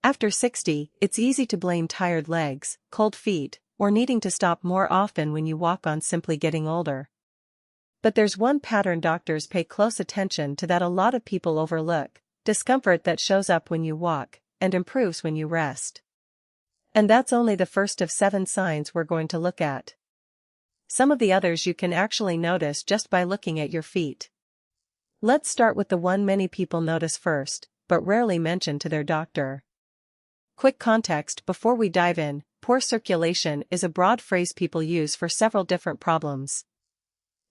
After 60, it's easy to blame tired legs, cold feet, or needing to stop more often when you walk on simply getting older. But there's one pattern doctors pay close attention to that a lot of people overlook: discomfort that shows up when you walk, and improves when you rest. And that's only the first of 7 signs we're going to look at. Some of the others you can actually notice just by looking at your feet. Let's start with the one many people notice first, but rarely mention to their doctor. Quick context before we dive in: poor circulation is a broad phrase people use for several different problems.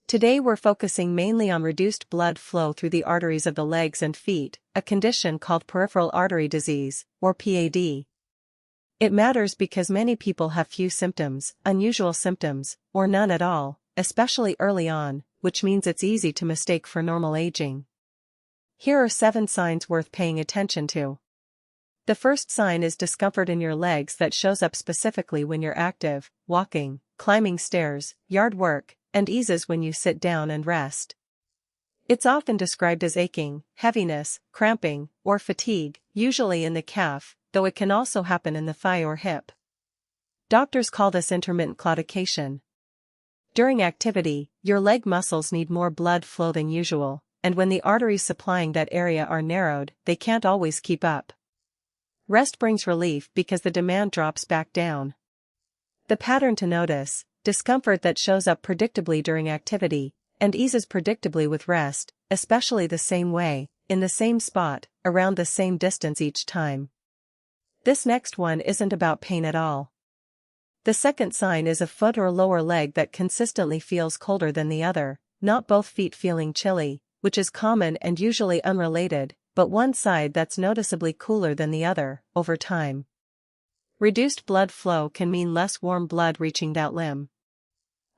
Today we're focusing mainly on reduced blood flow through the arteries of the legs and feet, a condition called peripheral artery disease, or PAD. It matters because many people have few symptoms, unusual symptoms, or none at all, especially early on, which means it's easy to mistake for normal aging. Here are 7 signs worth paying attention to. The first sign is discomfort in your legs that shows up specifically when you're active, walking, climbing stairs, yard work, and eases when you sit down and rest. It's often described as aching, heaviness, cramping, or fatigue, usually in the calf, though it can also happen in the thigh or hip. Doctors call this intermittent claudication. During activity, your leg muscles need more blood flow than usual, and when the arteries supplying that area are narrowed, they can't always keep up. Rest brings relief because the demand drops back down. The pattern to notice: discomfort that shows up predictably during activity, and eases predictably with rest, especially the same way, in the same spot, around the same distance each time. This next one isn't about pain at all. The second sign is a foot or lower leg that consistently feels colder than the other, not both feet feeling chilly, which is common and usually unrelated, but one side that's noticeably cooler than the other, over time. Reduced blood flow can mean less warm blood reaching that limb.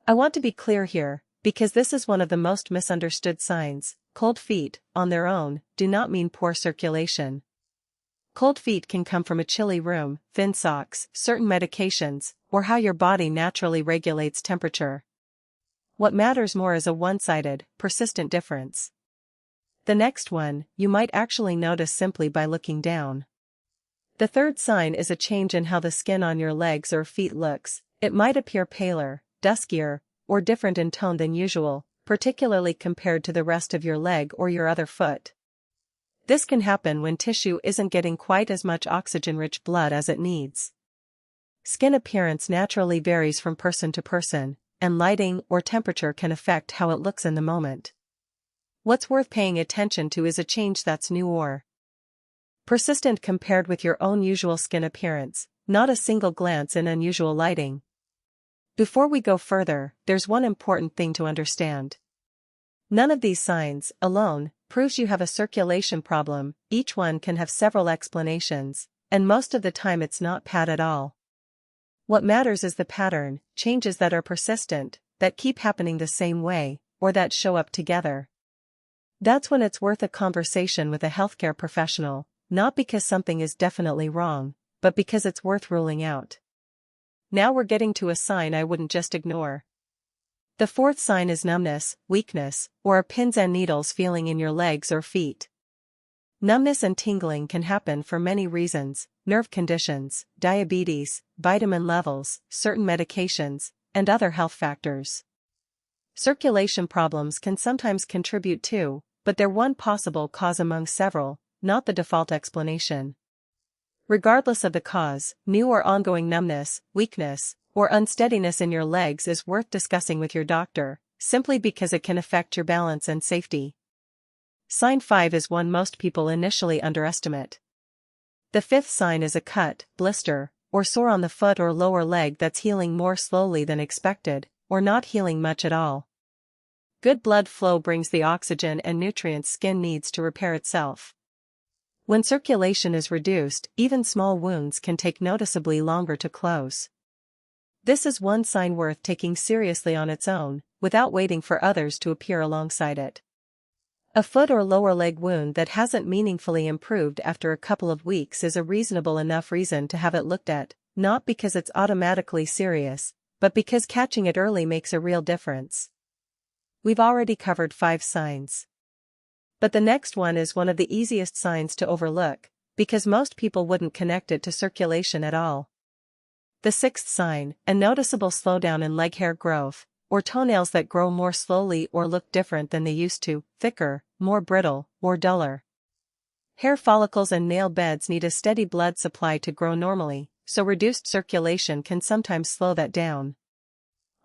I want to be clear here, because this is one of the most misunderstood signs: cold feet, on their own, do not mean poor circulation. Cold feet can come from a chilly room, thin socks, certain medications, or how your body naturally regulates temperature. What matters more is a one-sided, persistent difference. The next one, you might actually notice simply by looking down. The third sign is a change in how the skin on your legs or feet looks. It might appear paler, duskier, or different in tone than usual, particularly compared to the rest of your leg or your other foot. This can happen when tissue isn't getting quite as much oxygen-rich blood as it needs. Skin appearance naturally varies from person to person, and lighting or temperature can affect how it looks in the moment. What's worth paying attention to is a change that's new or persistent compared with your own usual skin appearance, not a single glance in unusual lighting. Before we go further, there's one important thing to understand. None of these signs, alone, proves you have a circulation problem. Each one can have several explanations, and most of the time it's not PAD at all. What matters is the pattern: changes that are persistent, that keep happening the same way, or that show up together. That's when it's worth a conversation with a healthcare professional, not because something is definitely wrong, but because it's worth ruling out. Now we're getting to a sign I wouldn't just ignore. The fourth sign is numbness, weakness, or a pins and needles feeling in your legs or feet. Numbness and tingling can happen for many reasons: nerve conditions, diabetes, vitamin levels, certain medications, and other health factors. Circulation problems can sometimes contribute too, but they're one possible cause among several, not the default explanation. Regardless of the cause, new or ongoing numbness, weakness, or unsteadiness in your legs is worth discussing with your doctor, simply because it can affect your balance and safety. Sign 5 is one most people initially underestimate. The fifth sign is a cut, blister, or sore on the foot or lower leg that's healing more slowly than expected, or not healing much at all. Good blood flow brings the oxygen and nutrients skin needs to repair itself. When circulation is reduced, even small wounds can take noticeably longer to close. This is one sign worth taking seriously on its own, without waiting for others to appear alongside it. A foot or lower leg wound that hasn't meaningfully improved after a couple of weeks is a reasonable enough reason to have it looked at, not because it's automatically serious, but because catching it early makes a real difference. We've already covered 5 signs. But the next one is one of the easiest signs to overlook: because most people wouldn't connect it to circulation at all. The sixth sign, a noticeable slowdown in leg hair growth, or toenails that grow more slowly or look different than they used to, thicker, more brittle, or duller. Hair follicles and nail beds need a steady blood supply to grow normally, so reduced circulation can sometimes slow that down.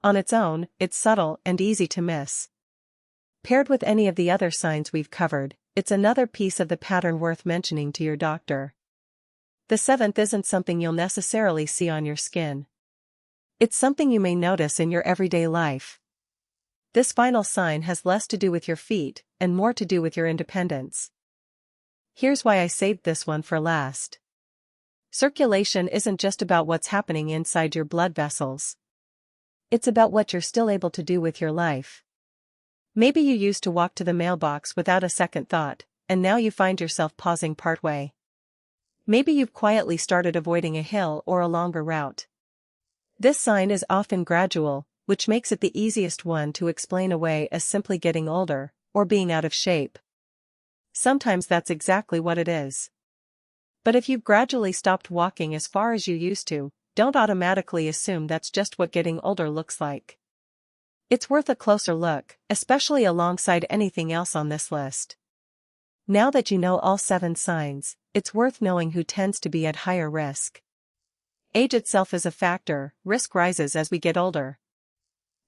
On its own, it's subtle and easy to miss. Paired with any of the other signs we've covered, it's another piece of the pattern worth mentioning to your doctor. The seventh isn't something you'll necessarily see on your skin. It's something you may notice in your everyday life. This final sign has less to do with your feet and more to do with your independence. Here's why I saved this one for last. Circulation isn't just about what's happening inside your blood vessels. It's about what you're still able to do with your life. Maybe you used to walk to the mailbox without a second thought, and now you find yourself pausing partway. Maybe you've quietly started avoiding a hill or a longer route. This sign is often gradual, which makes it the easiest one to explain away as simply getting older, or being out of shape. Sometimes that's exactly what it is. But if you've gradually stopped walking as far as you used to, don't automatically assume that's just what getting older looks like. It's worth a closer look, especially alongside anything else on this list. Now that you know all 7 signs, it's worth knowing who tends to be at higher risk. Age itself is a factor. Risk rises as we get older.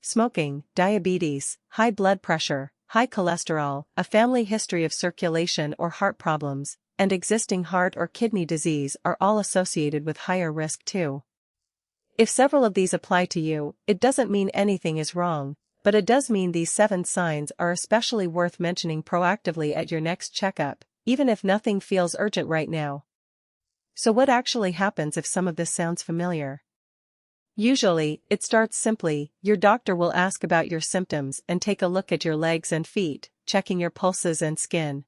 Smoking, diabetes, high blood pressure, high cholesterol, a family history of circulation or heart problems, and existing heart or kidney disease are all associated with higher risk too. If several of these apply to you, it doesn't mean anything is wrong, but it does mean these 7 signs are especially worth mentioning proactively at your next checkup, even if nothing feels urgent right now. So what actually happens if some of this sounds familiar? Usually, it starts simply. Your doctor will ask about your symptoms and take a look at your legs and feet, checking your pulses and skin.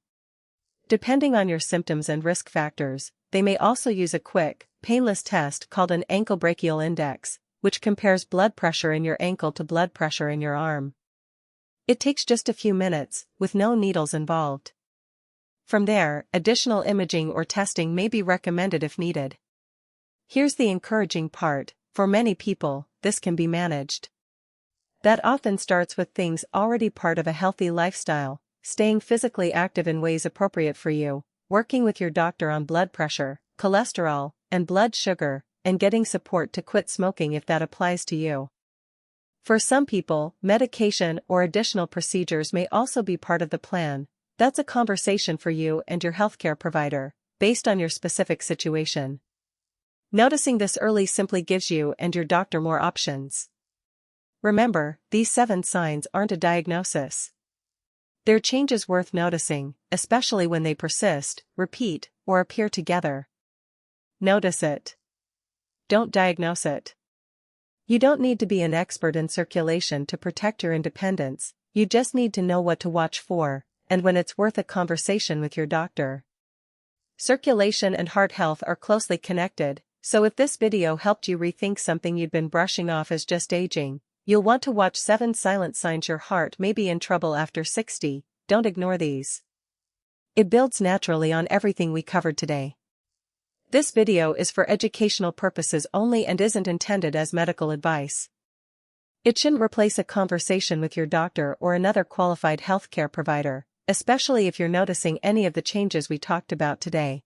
Depending on your symptoms and risk factors, they may also use a quick, painless test called an ankle brachial index, which compares blood pressure in your ankle to blood pressure in your arm. It takes just a few minutes, with no needles involved. From there, additional imaging or testing may be recommended if needed. Here's the encouraging part: for many people, this can be managed. That often starts with things already part of a healthy lifestyle: staying physically active in ways appropriate for you, working with your doctor on blood pressure, cholesterol, and blood sugar, and getting support to quit smoking if that applies to you. For some people, medication or additional procedures may also be part of the plan. That's a conversation for you and your healthcare provider, based on your specific situation. Noticing this early simply gives you and your doctor more options. Remember, these 7 signs aren't a diagnosis. They're changes worth noticing, especially when they persist, repeat, or appear together. Notice it. Don't diagnose it. You don't need to be an expert in circulation to protect your independence. You just need to know what to watch for, and when it's worth a conversation with your doctor. Circulation and heart health are closely connected, so if this video helped you rethink something you'd been brushing off as just aging, you'll want to watch 7 silent signs your heart may be in trouble after 60. Don't ignore these. It builds naturally on everything we covered today. This video is for educational purposes only and isn't intended as medical advice. It shouldn't replace a conversation with your doctor or another qualified healthcare provider, especially if you're noticing any of the changes we talked about today.